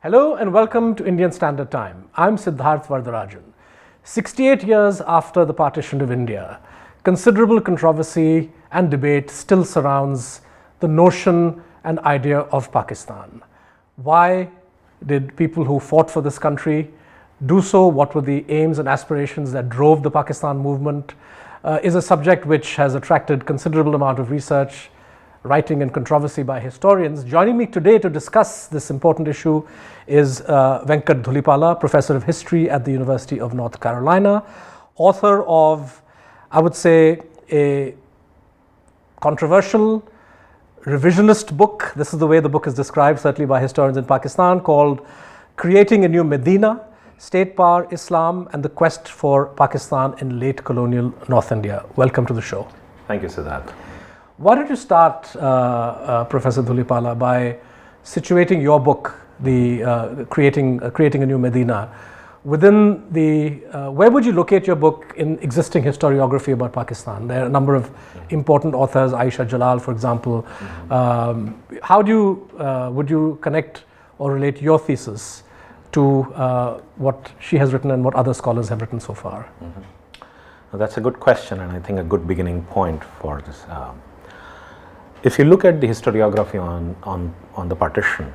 Hello and welcome to Indian Standard Time. I'm Siddharth Varadarajan. 68 years after the partition of India, considerable controversy and debate still surrounds the notion and idea of Pakistan. Why did people who fought for this country do so? What were the aims and aspirations that drove the Pakistan movement? Is a subject which has attracted considerable amount of research, writing and controversy by historians. Joining me today to discuss this important issue is Venkat Dhulipala, Professor of History at the University of North Carolina, author of, I would say, a controversial revisionist book. This is the way the book is described, certainly by historians in Pakistan, called Creating a New Medina, State Power, Islam and the Quest for Pakistan in Late Colonial North India. Welcome to the show. Thank you, Siddharth. Why don't you start, Professor Dhulipala, by situating your book, the creating a New Medina, within the, where would you locate your book in existing historiography about Pakistan? There are a number of important authors, Aisha Jalal, for example. How do you, would you connect or relate your thesis to what she has written and what other scholars have written so far? Well, that's a good question, and I think a good beginning point for this. If you look at the historiography on the partition,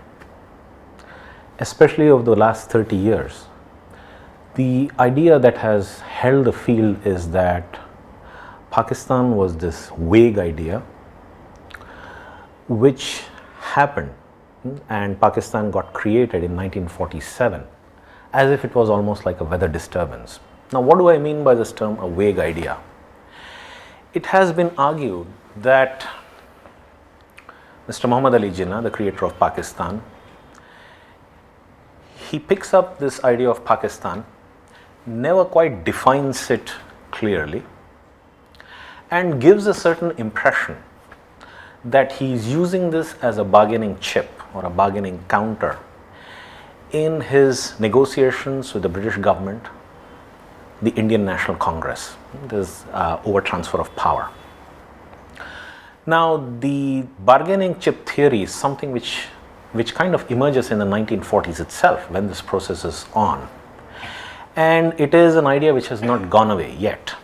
especially over the last 30 years, the idea that has held the field is that Pakistan was this vague idea which happened, and Pakistan got created in 1947 as if it was almost like a weather disturbance. Now, what do I mean by this term, a vague idea? It has been argued that Mr. Muhammad Ali Jinnah, the creator of Pakistan, he picks up this idea of Pakistan, never quite defines it clearly, and gives a certain impression that he is using this as a bargaining chip or a bargaining counter in his negotiations with the British government, the Indian National Congress. This over transfer of power. Now, the bargaining chip theory is something which kind of emerges in the 1940s itself when this process is on. And it is an idea which has not gone away yet.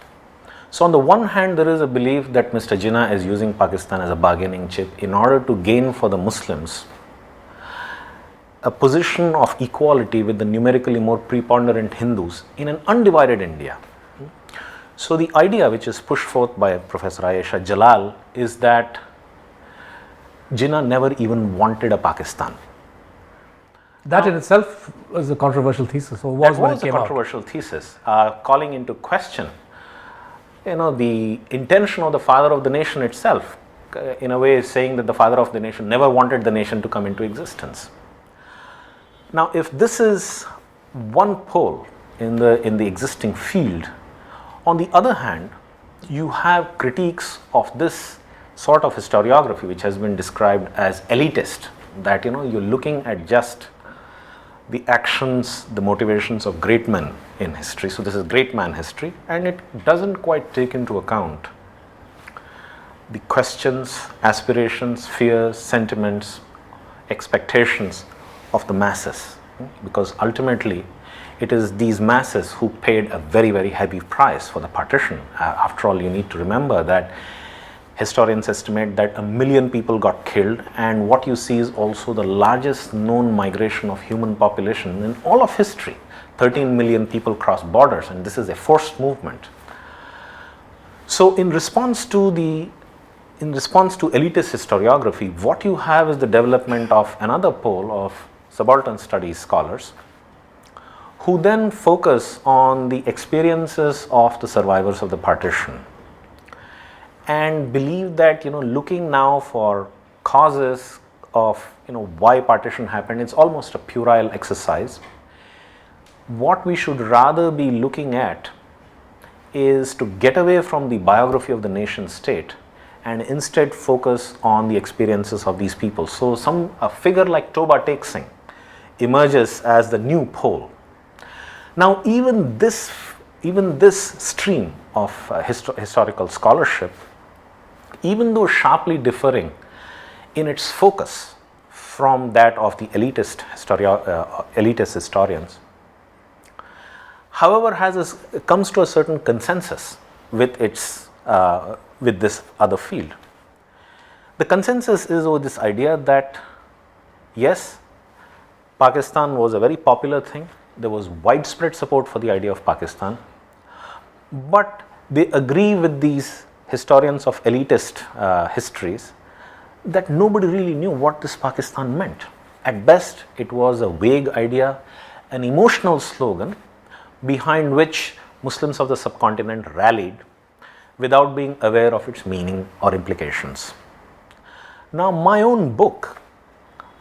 So on the one hand, there is a belief that Mr. Jinnah is using Pakistan as a bargaining chip in order to gain for the Muslims a position of equality with the numerically more preponderant Hindus in an undivided India. So the idea which is pushed forth by Professor Aisha Jalal is that Jinnah never even wanted a Pakistan. That in itself was a controversial thesis, or was when it came out. That was a controversial thesis, calling into question, the intention of the father of the nation itself, in a way saying that the father of the nation never wanted the nation to come into existence. Now, if this is one pole in the existing field, on the other hand, you have critiques of this sort of historiography which has been described as elitist, that you're looking at just the actions, the motivations of great men in history. So this is great man history, and it doesn't quite take into account the questions, aspirations, fears, sentiments, expectations of the masses, because ultimately it is these masses who paid a very, very heavy price for the partition. After all, you need to remember that historians estimate that 1 million people got killed, and what you see is also the largest known migration of human population in all of history. 13 million people crossed borders, and this is a forced movement. So in response to elitist historiography, what you have is the development of another pole of subaltern studies scholars who then focus on the experiences of the survivors of the partition and believe that looking now for causes of why partition happened, it's almost a puerile exercise. What we should rather be looking at is to get away from the biography of the nation state and instead focus on the experiences of these people. So a figure like Toba Tek Singh emerges as the new pole. Now, even this stream of historical scholarship, even though sharply differing in its focus from that of the elitist historians. However, comes to a certain consensus with with this other field. The consensus is over this idea that yes, Pakistan was a very popular thing. There was widespread support for the idea of Pakistan, but they agree with these historians of elitist histories that nobody really knew what this Pakistan meant. At best, it was a vague idea, an emotional slogan behind which Muslims of the subcontinent rallied without being aware of its meaning or implications. Now, my own book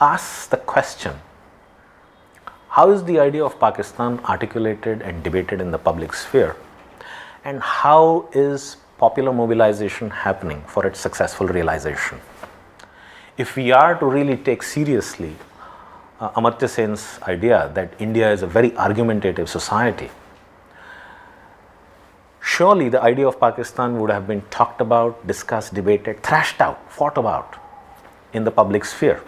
asks the question, how is the idea of Pakistan articulated and debated in the public sphere? And how is popular mobilization happening for its successful realization? If we are to really take seriously Amartya Sen's idea that India is a very argumentative society, surely the idea of Pakistan would have been talked about, discussed, debated, thrashed out, fought about in the public sphere.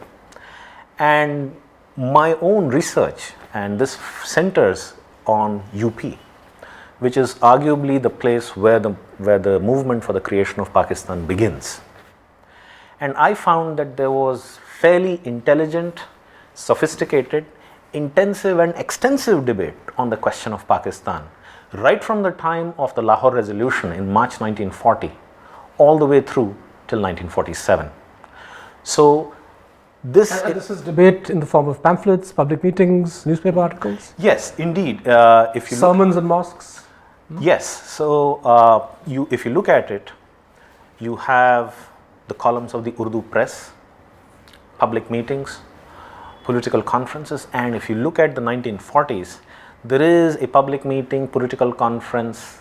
And my own research, and this centers on UP, which is arguably the place where the movement for the creation of Pakistan begins. And I found that there was fairly intelligent, sophisticated, intensive and extensive debate on the question of Pakistan, right from the time of the Lahore Resolution in March 1940, all the way through till 1947. So this is debate in the form of pamphlets, public meetings, newspaper articles? Yes, indeed. If you sermons in mosques? Yes. So if you look at it, you have the columns of the Urdu press, public meetings, political conferences, and if you look at the 1940s, there is a public meeting, political conference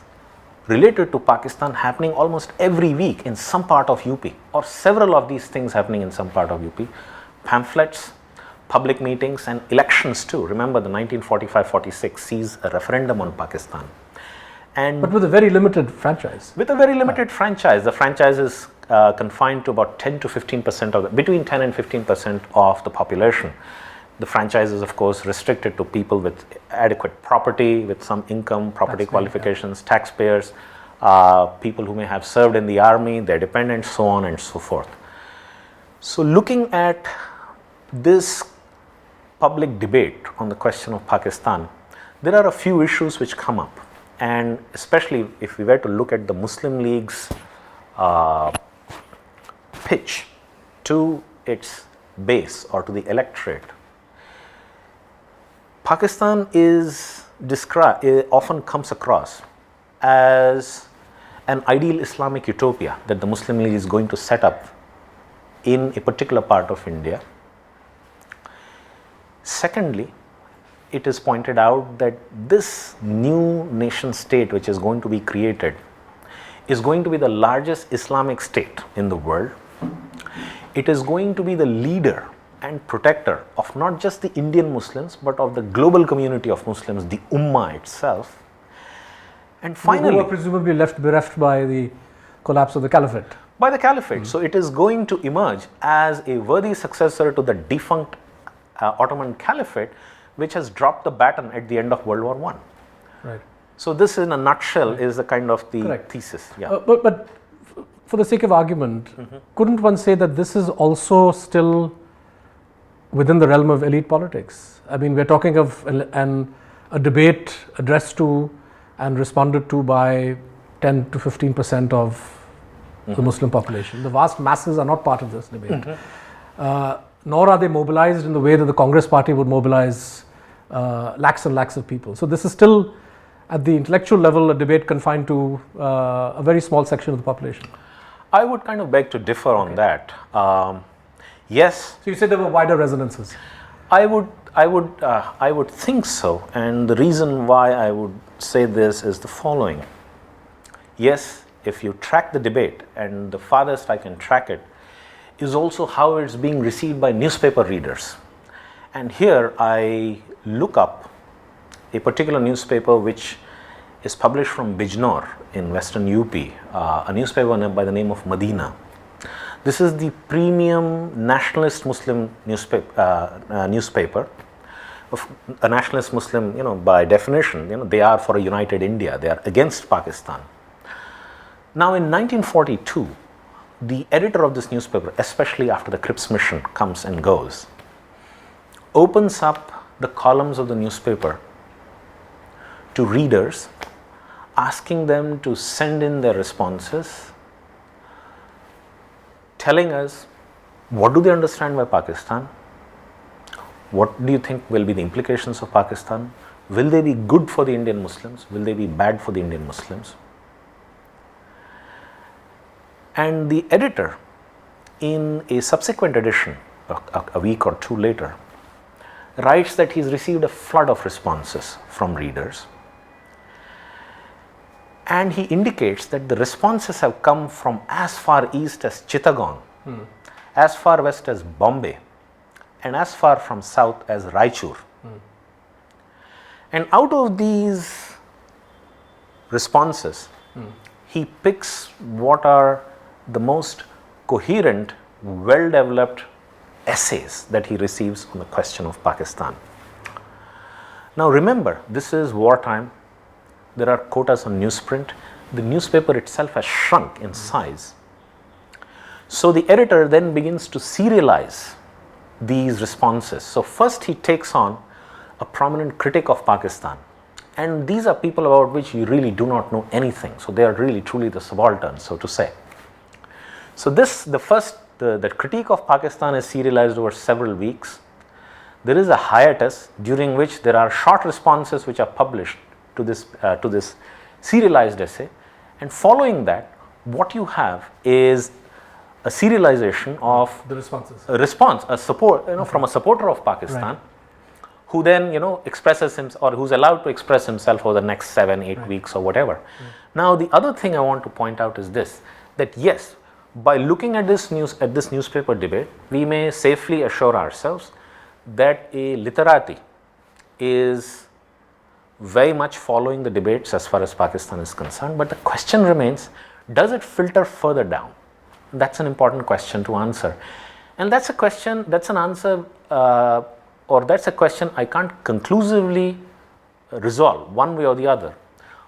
related to Pakistan happening almost every week in some part of UP, or several of these things happening in some part of UP. Pamphlets, public meetings, and elections too. Remember, the 1945-46 sees a referendum on Pakistan. But with a very limited franchise. With a very limited franchise. The franchise is confined to about 10 to 15% between 10 and 15% of the population. The franchise is, of course, restricted to people with adequate property, with some income, property qualifications, taxpayers, people who may have served in the army, their dependents, so on and so forth. So looking at this public debate on the question of Pakistan, there are a few issues which come up. And especially if we were to look at the Muslim League's pitch to its base or to the electorate, Pakistan is often comes across as an ideal Islamic utopia that the Muslim League is going to set up in a particular part of India. Secondly, it is pointed out that this new nation state which is going to be created is going to be the largest Islamic state in the world. It is going to be the leader and protector of not just the Indian Muslims but of the global community of Muslims, the Ummah itself. And finally, who were presumably left bereft by the collapse of the Caliphate. By the Caliphate. So it is going to emerge as a worthy successor to the defunct Ottoman Caliphate, which has dropped the baton at the end of World War I. Right. So this, in a nutshell, is the kind of the thesis. Yeah. But for the sake of argument, couldn't one say that this is also still within the realm of elite politics? I mean, we're talking of a debate addressed to and responded to by 10 to 15% of the Muslim population. The vast masses are not part of this debate. Nor are they mobilized in the way that the Congress party would mobilize lakhs and lakhs of people. So this is still, at the intellectual level, a debate confined to a very small section of the population. I would kind of beg to differ on that. Yes. So you said there were wider resonances. I would think so, and the reason why I would say this is the following. Yes, if you track the debate, and the farthest I can track it is also how it's being received by newspaper readers. And here I look up a particular newspaper which is published from Bijnor in western UP, a newspaper by the name of Medina. This is the premium nationalist Muslim newspaper. A nationalist Muslim, by definition, they are for a united India. They are against Pakistan. Now, in 1942, the editor of this newspaper, especially after the Cripps mission comes and goes, opens up the columns of the newspaper to readers, asking them to send in their responses, telling us what do they understand by Pakistan, what do you think will be the implications of Pakistan, will they be good for the Indian Muslims, will they be bad for the Indian Muslims. And the editor, in a subsequent edition, a week or two later, writes that he's received a flood of responses from readers, and he indicates that the responses have come from as far east as Chittagong, as far west as Bombay, and as far from south as Raichur. And out of these responses, he picks what are the most coherent, well-developed essays that he receives on the question of Pakistan. Now remember, this is wartime. There are quotas on newsprint. The newspaper itself has shrunk in size. So the editor then begins to serialize these responses. So first he takes on a prominent critic of Pakistan. And these are people about which you really do not know anything. So they are really truly the subalterns, so to say. So the critique of Pakistan is serialized over several weeks. There is a hiatus during which there are short responses which are published to this serialized essay, and following that, what you have is a serialization of the responses, a support, from a supporter of Pakistan, who then expresses himself, or who's allowed to express himself over the next 7-8 weeks or whatever. Now, the other thing I want to point out is this: that yes, by looking at this newspaper debate, we may safely assure ourselves that a literati is very much following the debates as far as Pakistan is concerned. But the question remains, does it filter further down? That's an important question to answer. And that's a question, that's an answer, or that's a question I can't conclusively resolve one way or the other.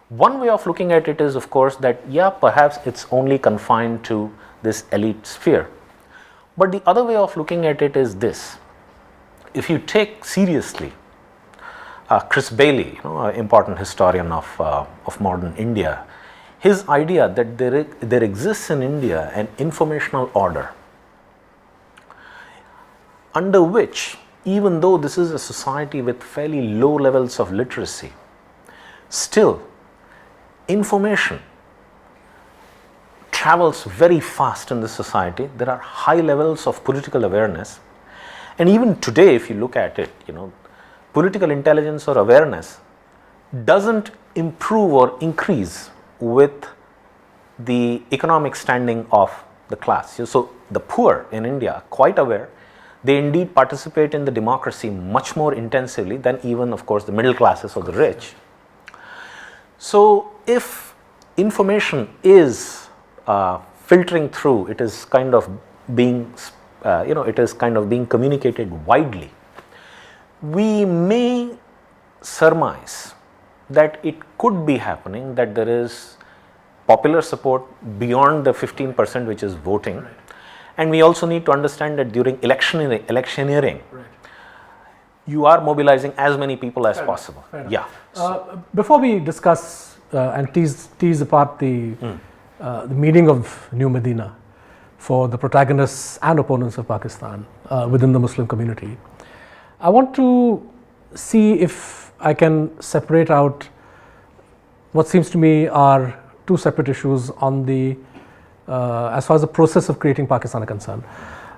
One way of looking at it is, of course, that perhaps it's only confined to this elite sphere. But the other way of looking at it is this: if you take seriously Chris Bailey, an important historian of modern India, his idea that there exists in India an informational order under which, even though this is a society with fairly low levels of literacy, still information travels very fast in this society. There are high levels of political awareness, and even today, if you look at it, political intelligence or awareness doesn't improve or increase with the economic standing of the class. So the poor in India are quite aware. They indeed participate in the democracy much more intensively than even, of course, the middle classes or the rich. So if information is filtering through, it is kind of being, being communicated widely, we may surmise that it could be happening that there is popular support beyond the 15% which is voting. Right. And we also need to understand that during electioneering, you are mobilizing as many people as possible. Yeah. Before we discuss and tease apart the meaning of New Medina for the protagonists and opponents of Pakistan within the Muslim community, I want to see if I can separate out what seems to me are two separate issues on the as far as the process of creating Pakistan is concerned.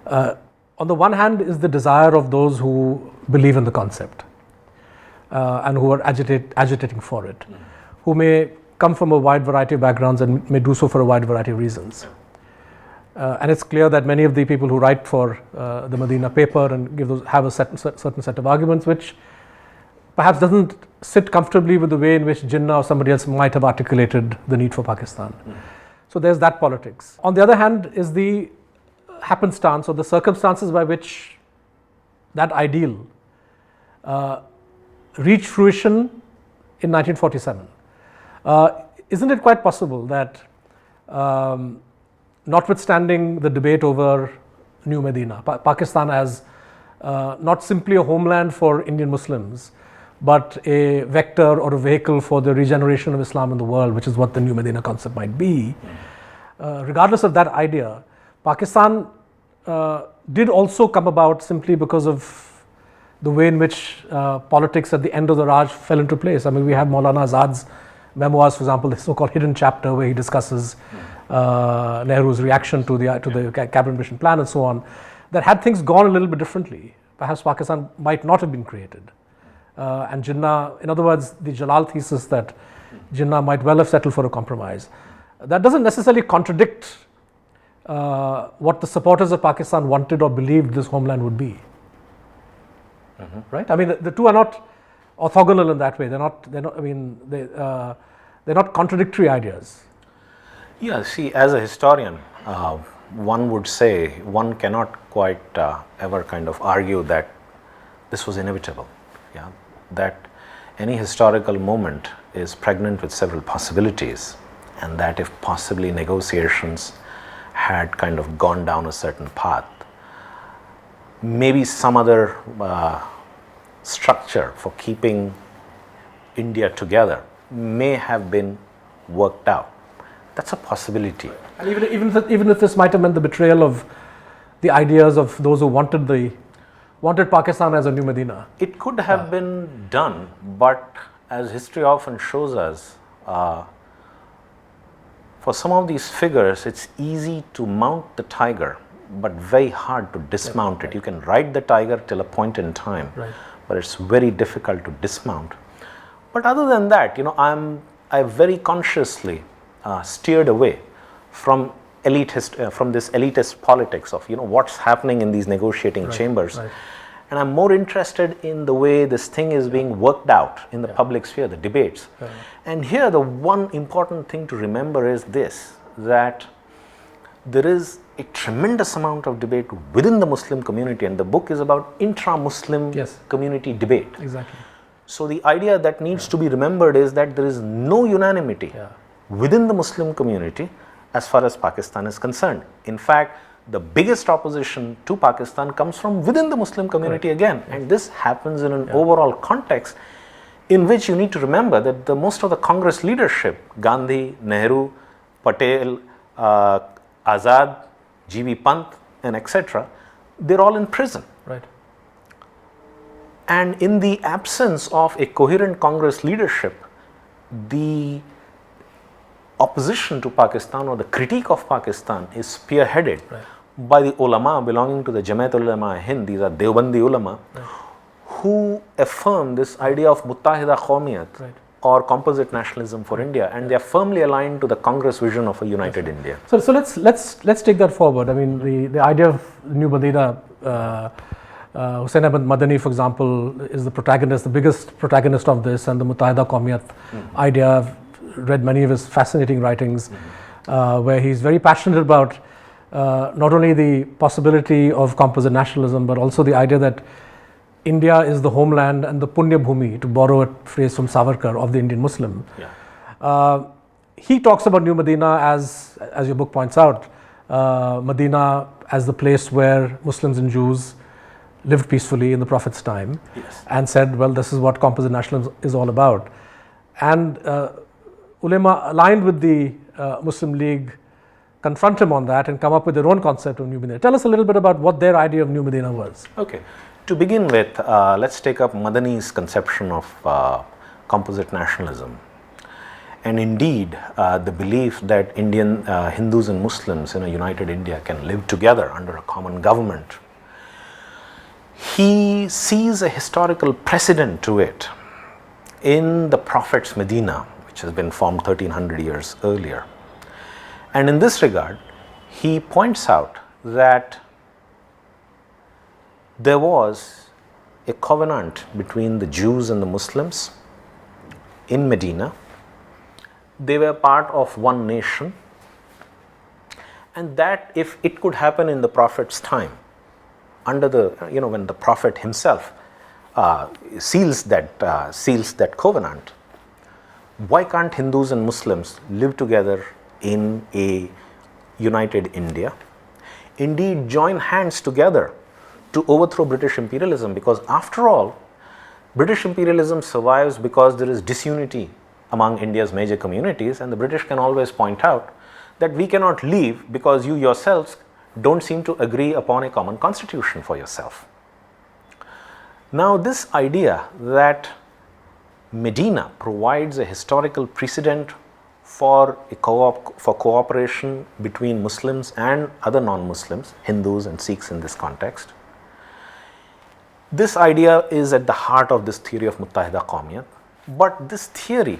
On the one hand is the desire of those who believe in the concept and who are agitating for it, who may come from a wide variety of backgrounds and may do so for a wide variety of reasons. And it's clear that many of the people who write for the Medina paper and have a certain set of arguments which perhaps doesn't sit comfortably with the way in which Jinnah or somebody else might have articulated the need for Pakistan. So there's that politics. On the other hand is the happenstance or the circumstances by which that ideal reached fruition in 1947. Isn't it quite possible that, notwithstanding the debate over New Medina, Pakistan as not simply a homeland for Indian Muslims, but a vector or a vehicle for the regeneration of Islam in the world, which is what the New Medina concept might be, regardless of that idea, Pakistan did also come about simply because of the way in which politics at the end of the Raj fell into place. I mean, we have Maulana Azad's memoirs, for example, the so-called hidden chapter where he discusses Nehru's reaction to the cabinet mission plan and so on, that had things gone a little bit differently, perhaps Pakistan might not have been created. And Jinnah, in other words, the Jalal thesis that Jinnah might well have settled for a compromise. That doesn't necessarily contradict what the supporters of Pakistan wanted or believed this homeland would be. Right? I mean, the two are not orthogonal in that way. They're not. I mean, they're not contradictory ideas. Yeah. See, as a historian, one would say one cannot quite ever kind of argue that this was inevitable. Yeah. That any historical moment is pregnant with several possibilities, and that if possibly negotiations had kind of gone down a certain path, maybe some other structure for keeping India together may have been worked out. That's a possibility. And even if this might have meant the betrayal of the ideas of those who wanted Pakistan as a new Medina. It could have been done, but as history often shows us, for some of these figures, it's easy to mount the tiger, but very hard to dismount it. You can ride the tiger till a point in time, but it's very difficult to dismount. But other than that, I very consciously steered away from from this elitist politics of what's happening in these negotiating chambers, and I'm more interested in the way this thing is being worked out in the public sphere, the debates. And here the one important thing to remember is this, that there is a tremendous amount of debate within the Muslim community, and the book is about intra-Muslim community debate. Exactly. So the idea that needs to be remembered is that there is no unanimity within the Muslim community as far as Pakistan is concerned. In fact, the biggest opposition to Pakistan comes from within the Muslim community again, and this happens in an overall context in which you need to remember that most of the Congress leadership, Gandhi, Nehru, Patel, Azad, G.B. Pant, and etc., they're all in prison. Right. And in the absence of a coherent Congress leadership, the opposition to Pakistan or the critique of Pakistan is spearheaded by the ulama belonging to the Jamaat Ulama Hind. These are Deobandi ulama who affirm this idea of Muttahida Qawmiyat or composite nationalism for India, and they are firmly aligned to the Congress vision of a united India. So let's take that forward. I mean, the idea of New Medina, Hussain Ahmad Madani, for example, is the protagonist, the biggest protagonist of this, and the Muttahida Qawmiyat idea. I've read many of his fascinating writings where he's very passionate about not only the possibility of composite nationalism, but also the idea that India is the homeland and the Punya Bhumi, to borrow a phrase from Savarkar, of the Indian Muslim. He talks about New Medina as your book points out, Medina as the place where Muslims and Jews lived peacefully in the Prophet's time, and said, well, this is what composite nationalism is all about. And ulama aligned with the Muslim League confront him on that and come up with their own concept of New Medina. Tell us a little bit about what their idea of New Medina was. Okay. To begin with, let's take up Madani's conception of composite nationalism. And indeed, the belief that Indian Hindus and Muslims in a united India can live together under a common government. He sees a historical precedent to it in the Prophet's Medina, which has been formed 1300 years earlier. And in this regard, he points out that there was a covenant between the Jews and the Muslims in Medina. They were part of one nation, And that if it could happen in the Prophet's time, under the, when the Prophet himself seals that covenant, why can't Hindus and Muslims live together in a united India? Indeed, join hands together to overthrow British imperialism, because after all, British imperialism survives because there is disunity among India's major communities, and the British can always point out that we cannot leave because you yourselves don't seem to agree upon a common constitution for yourself. Now, this idea that Medina provides a historical precedent for cooperation between Muslims and other non-Muslims, Hindus and Sikhs in this context, this idea is at the heart of this theory of Muttahida Qawmiyat, but this theory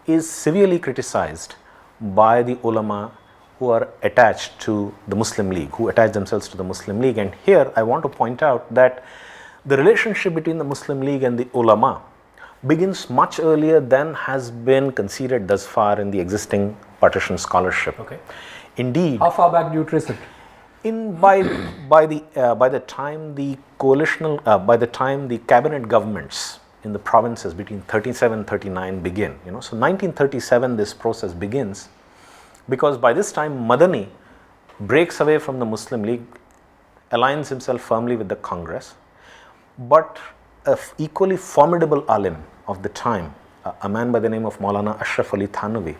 is severely criticized by the ulama who are attached to the Muslim League, who attach themselves to the Muslim League. And here I want to point out that the relationship between the Muslim League and the ulama begins much earlier than has been conceded thus far in the existing partition scholarship. Okay. Indeed, how far back do you trace it? By the time the cabinet governments in the provinces between 37 and 39 begin, so 1937 this process begins, because by this time Madani breaks away from the Muslim League, aligns himself firmly with the Congress, but an equally formidable alim of the time, a man by the name of Maulana Ashraf Ali Thanvi,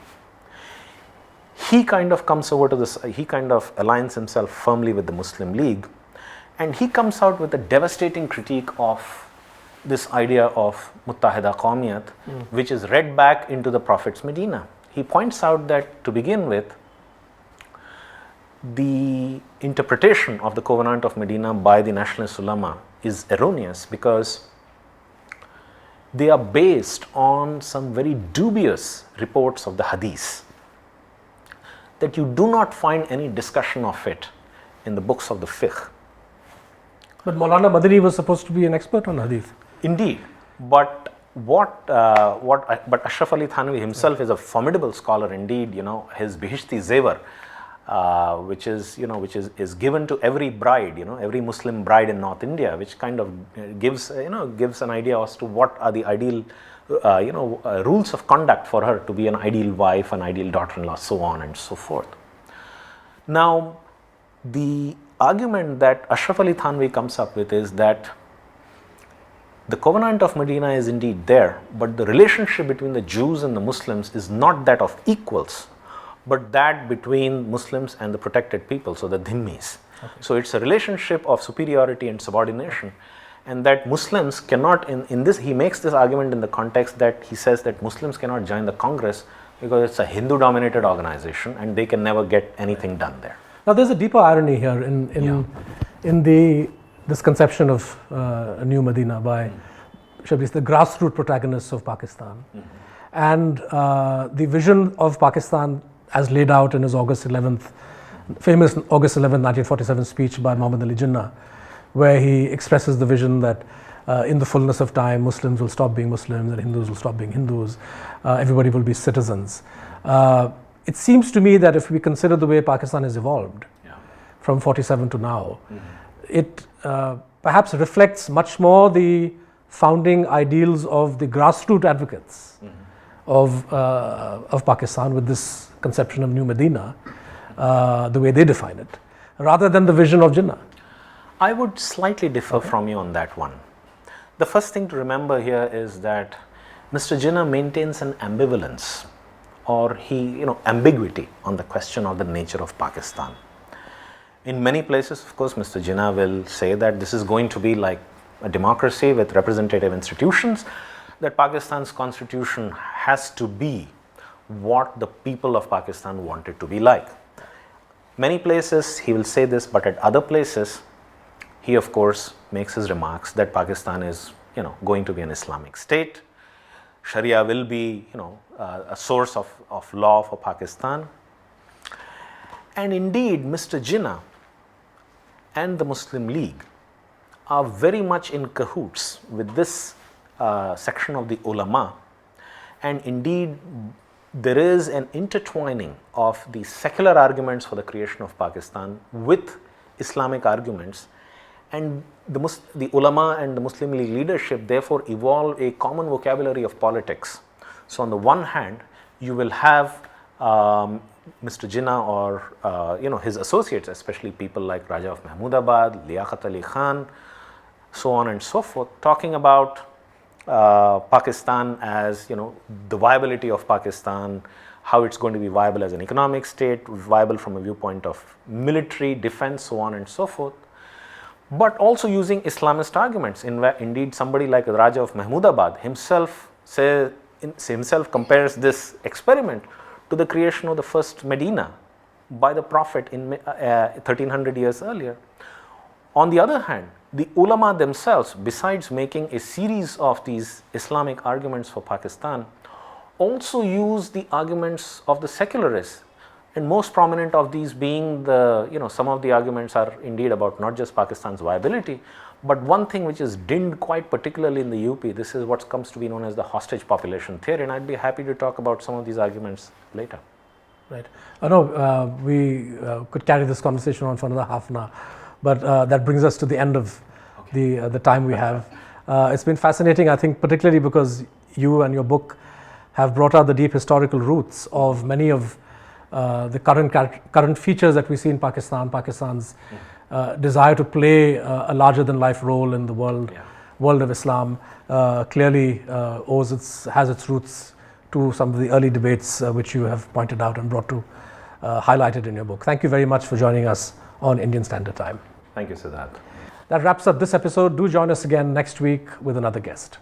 he kind of comes over to this, he kind of aligns himself firmly with the Muslim League, and he comes out with a devastating critique of this idea of Muttahida Qawmiyat, which is read back into the Prophet's Medina. He points out that to begin with, the interpretation of the Covenant of Medina by the nationalist ulama is erroneous, because they are based on some very dubious reports of the hadith, that you do not find any discussion of it in the books of the fiqh. But Maulana Madani was supposed to be an expert on hadith. Indeed, but but Ashraf Ali Thanvi himself is a formidable scholar indeed. His Bihishti Zevar, which is given to every bride, every Muslim bride in North India, which kind of gives an idea as to what are the ideal rules of conduct for her to be an ideal wife, an ideal daughter-in-law, so on and so forth. Now, the argument that Ashraf Ali Thanvi comes up with is that the Covenant of Medina is indeed there, but the relationship between the Jews and the Muslims is not that of equals, but that between Muslims and the protected people, so the dhimmis. Okay. So it's a relationship of superiority and subordination, and that Muslims cannot, in this, he makes this argument in the context that he says that Muslims cannot join the Congress because it's a Hindu-dominated organization and they can never get anything done there. Now, there's a deeper irony here in this conception of a new Medina by, shall we say, the grassroots protagonists of Pakistan, and the vision of Pakistan as laid out in his famous August 11th, 1947 speech by Muhammad Ali Jinnah, where he expresses the vision that in the fullness of time, Muslims will stop being Muslims and Hindus will stop being Hindus. Everybody will be citizens. It seems to me that if we consider the way Pakistan has evolved from 47 to now, it perhaps reflects much more the founding ideals of the grassroots advocates of Pakistan, with this conception of New Medina, the way they define it, rather than the vision of Jinnah. I would slightly differ from you on that one. The first thing to remember here is that Mr. Jinnah maintains an ambivalence, or ambiguity on the question of the nature of Pakistan. In many places, of course, Mr. Jinnah will say that this is going to be like a democracy with representative institutions, that Pakistan's constitution has to be what the people of Pakistan want it to be like. Many places he will say this, but at other places he of course makes his remarks that Pakistan is going to be an Islamic state. Sharia will be a source of law for Pakistan. And indeed, Mr. Jinnah and the Muslim League are very much in cahoots with this section of the ulama, and indeed there is an intertwining of the secular arguments for the creation of Pakistan with Islamic arguments, and the ulama and the Muslim League leadership therefore evolve a common vocabulary of politics. So on the one hand, you will have Mr. Jinnah or his associates, especially people like Raja of Mahmudabad, Liaquat Ali Khan, so on and so forth, talking about Pakistan as the viability of Pakistan, how it's going to be viable as an economic state, viable from a viewpoint of military defense, so on and so forth, but also using Islamist arguments. Indeed, somebody like Raja of Mahmudabad himself compares this experiment to the creation of the first Medina by the Prophet in 1300 years earlier. On the other hand, the ulama themselves, besides making a series of these Islamic arguments for Pakistan, also use the arguments of the secularists, and most prominent of these being some of the arguments are indeed about not just Pakistan's viability, but one thing which is dinned quite particularly in the UP. This is what comes to be known as the hostage population theory, and I'd be happy to talk about some of these arguments later. Right. No, we could carry this conversation on for another half an hour, but that brings us to the end of the time we have. It's been fascinating, I think, particularly because you and your book have brought out the deep historical roots of many of the current features that we see in Pakistan. Pakistan's desire to play a larger than life role in the world of Islam clearly has its roots to some of the early debates which you have pointed out and brought to highlighted in your book. Thank you very much for joining us on Indian Standard Time. Thank you, Siddharth. That wraps up this episode. Do join us again next week with another guest.